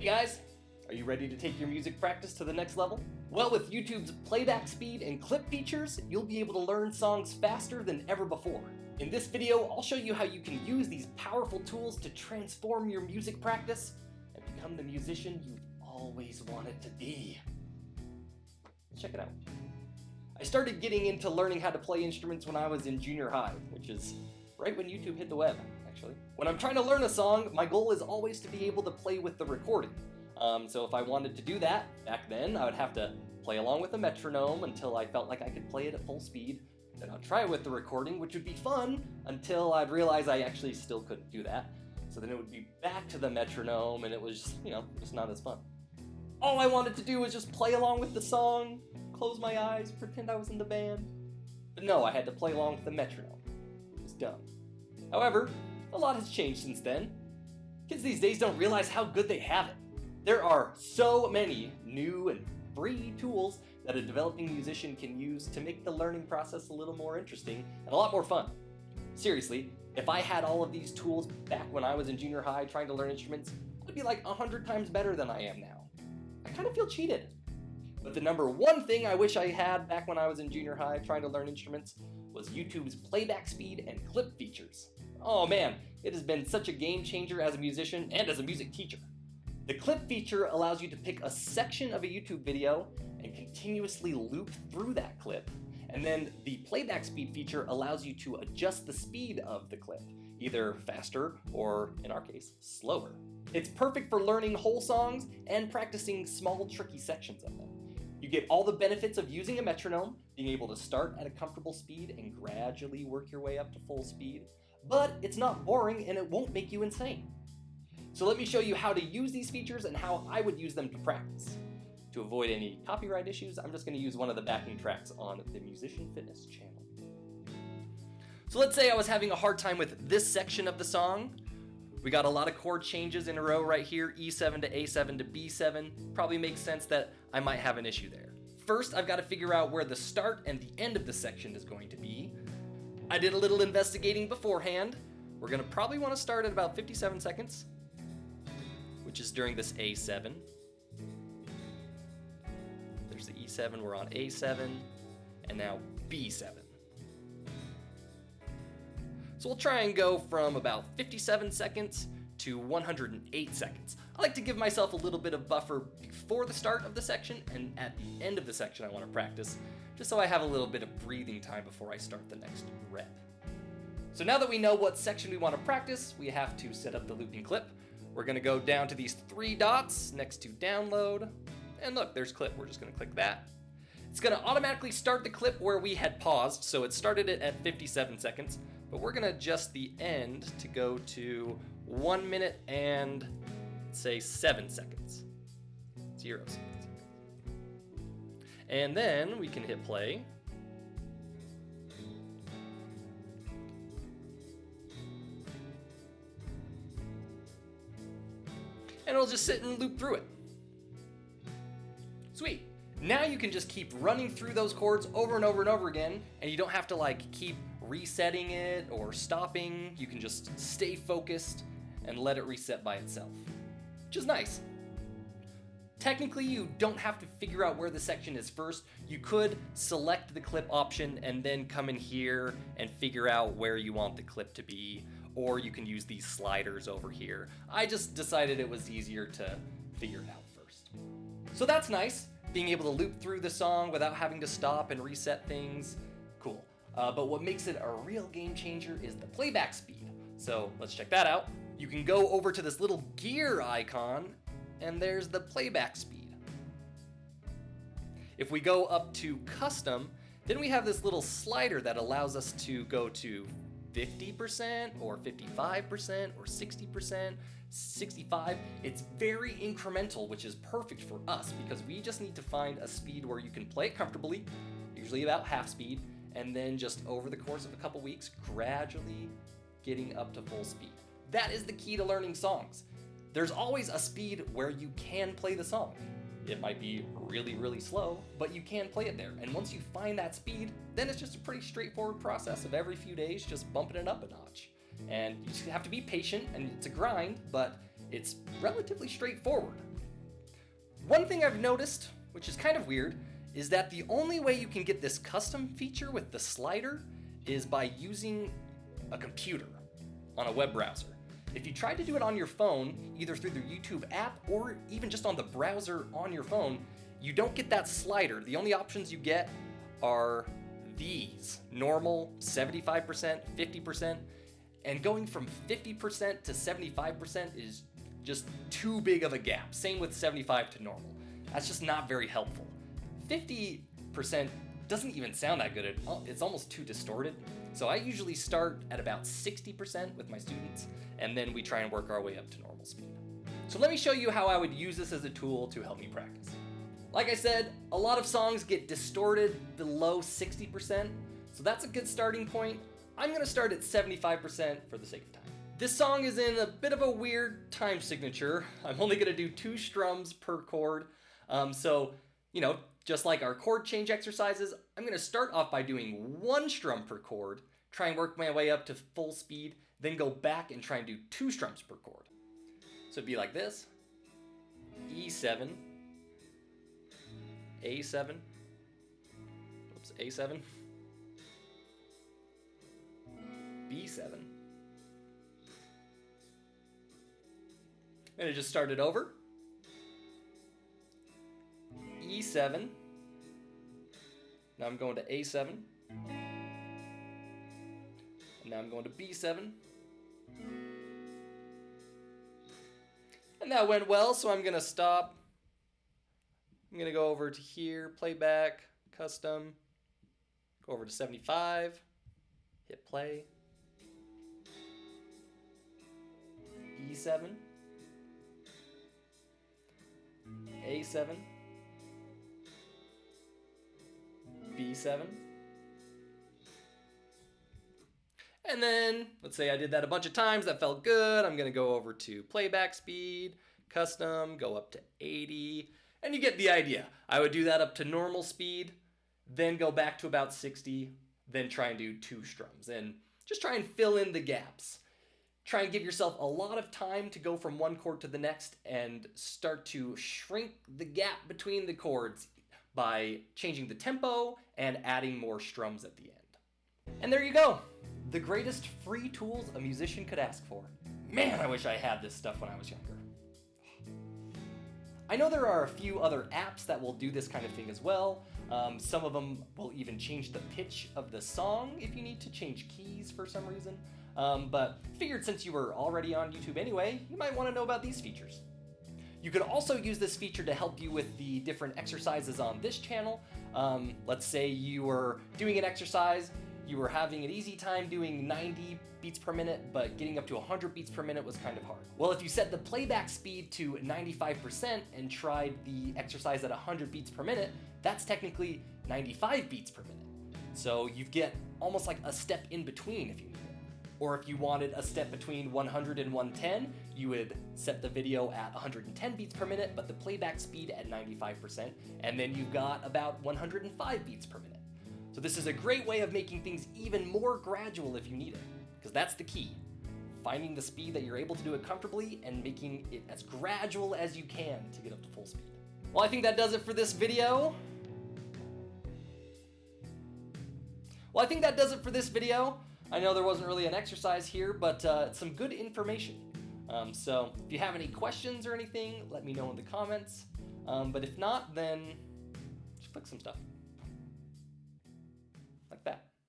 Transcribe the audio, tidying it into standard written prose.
Hey guys, are you ready to take your music practice to the next level? Well, with YouTube's playback speed and clip features, you'll be able to learn songs faster than ever before. In this video, I'll show you how you can use these powerful tools to transform your music practice and become the musician you've always wanted to be. Check it out. I started getting into learning how to play instruments when I was in junior high, which is right when YouTube hit the web, actually. When I'm trying to learn a song, my goal is always to be able to play with the recording. So if I wanted to do that, back then, I would have to play along with a metronome until I felt like I could play it at full speed. Then I'd try it with the recording, which would be fun, until I'd realize I actually still couldn't do that. So then it would be back to the metronome, and it was, just not as fun. All I wanted to do was just play along with the song, close my eyes, pretend I was in the band. But no, I had to play along with the metronome. It was dumb. However, a lot has changed since then. Kids these days don't realize how good they have it. There are so many new and free tools that a developing musician can use to make the learning process a little more interesting and a lot more fun. Seriously, if I had all of these tools back when I was in junior high trying to learn instruments, I'd be like 100 times better than I am now. I kind of feel cheated. But the number one thing I wish I had back when I was in junior high trying to learn instruments was YouTube's playback speed and clip features. Oh man, it has been such a game changer as a musician and as a music teacher. The clip feature allows you to pick a section of a YouTube video and continuously loop through that clip. And then the playback speed feature allows you to adjust the speed of the clip, either faster or, in our case, slower. It's perfect for learning whole songs and practicing small, tricky sections of them. You get all the benefits of using a metronome, being able to start at a comfortable speed and gradually work your way up to full speed, but it's not boring and it won't make you insane. So let me show you how to use these features and how I would use them to practice. To avoid any copyright issues, I'm just going to use one of the backing tracks on the Musician Fitness channel. So let's say I was having a hard time with this section of the song. We got a lot of chord changes in a row right here, E7 to A7 to B7. Probably makes sense that I might have an issue there. First, I've got to figure out where the start and the end of the section is going to be. I did a little investigating beforehand. We're going to probably want to start at about 57 seconds, which is during this A7. There's the E7, we're on A7, and now B7. So we'll try and go from about 57 seconds to 108 seconds. I like to give myself a little bit of buffer before the start of the section and at the end of the section I want to practice, just so I have a little bit of breathing time before I start the next rep. So now that we know what section we want to practice, we have to set up the looping clip. We're going to go down to these three dots next to download, and look, there's clip. We're just going to click that. It's going to automatically start the clip where we had paused, so it started it at 57 seconds, but we're going to adjust the end to go to 1 minute and say 7 seconds. 0 seconds. And then we can hit play. And it'll just sit and loop through it. Sweet. Now you can just keep running through those chords over and over and over again, and you don't have to keep resetting it or stopping. You can just stay focused and let it reset by itself, which is nice. Technically, you don't have to figure out where the section is first. You could select the clip option and then come in here and figure out where you want the clip to be, or you can use these sliders over here. I just decided it was easier to figure it out first. So that's nice, being able to loop through the song without having to stop and reset things. Cool. But what makes it a real game changer is the playback speed. So let's check that out. You can go over to this little gear icon, and there's the playback speed. If we go up to custom, then we have this little slider that allows us to go to 50% or 55% or 60%, 65. It's very incremental, which is perfect for us because we just need to find a speed where you can play it comfortably, usually about half speed, and then just over the course of a couple weeks, gradually getting up to full speed. That is the key to learning songs. There's always a speed where you can play the song. It might be really, really slow, but you can play it there. And once you find that speed, then it's just a pretty straightforward process of every few days just bumping it up a notch. And you just have to be patient, and it's a grind, but it's relatively straightforward. One thing I've noticed, which is kind of weird, is that the only way you can get this custom feature with the slider is by using a computer on a web browser. If you try to do it on your phone, either through the YouTube app or even just on the browser on your phone, you don't get that slider. The only options you get are these: normal, 75%, 50%, and going from 50% to 75% is just too big of a gap. Same with 75 to normal. That's just not very helpful. 50% doesn't even sound that good. It's almost too distorted. So I usually start at about 60% with my students, and then we try and work our way up to normal speed. So let me show you how I would use this as a tool to help me practice. Like I said, a lot of songs get distorted below 60%, so that's a good starting point. I'm gonna start at 75% for the sake of time. This song is in a bit of a weird time signature. I'm only gonna do 2 strums per chord. So, just like our chord change exercises, I'm gonna start off by doing 1 strum per chord, try and work my way up to full speed, then go back and try and do 2 strums per chord. So it'd be like this: E7, A7, oops, A7, B7, and it just started over. E7, now I'm going to A7, and now I'm going to B7, and that went well, so I'm gonna stop. I'm gonna go over to here, playback, custom, go over to 75, hit play, E7, A7, B7, and then let's say I did that a bunch of times, that felt good. I'm gonna go over to playback speed, custom, go up to 80, and you get the idea. I would do that up to normal speed, then go back to about 60, then try and do 2 strums, and just try and fill in the gaps. Try and give yourself a lot of time to go from one chord to the next and start to shrink the gap between the chords by changing the tempo and adding more strums at the end. And there you go. The greatest free tools a musician could ask for. Man, I wish I had this stuff when I was younger. I know there are a few other apps that will do this kind of thing as well. Some of them will even change the pitch of the song if you need to change keys for some reason. But figured since you were already on YouTube anyway, you might want to know about these features. You could also use this feature to help you with the different exercises on this channel. Let's say you were doing an exercise, you were having an easy time doing 90 beats per minute, but getting up to 100 beats per minute was kind of hard. Well, if you set the playback speed to 95% and tried the exercise at 100 beats per minute, that's technically 95 beats per minute. So you get almost like a step in between if you need it. Or if you wanted a step between 100 and 110, you would set the video at 110 beats per minute, but the playback speed at 95%, and then you've got about 105 beats per minute. So this is a great way of making things even more gradual if you need it, because that's the key. Finding the speed that you're able to do it comfortably and making it as gradual as you can to get up to full speed. Well, I think that does it for this video. I know there wasn't really an exercise here, but it's some good information. So if you have any questions or anything, let me know in the comments. But if not, then just click some stuff.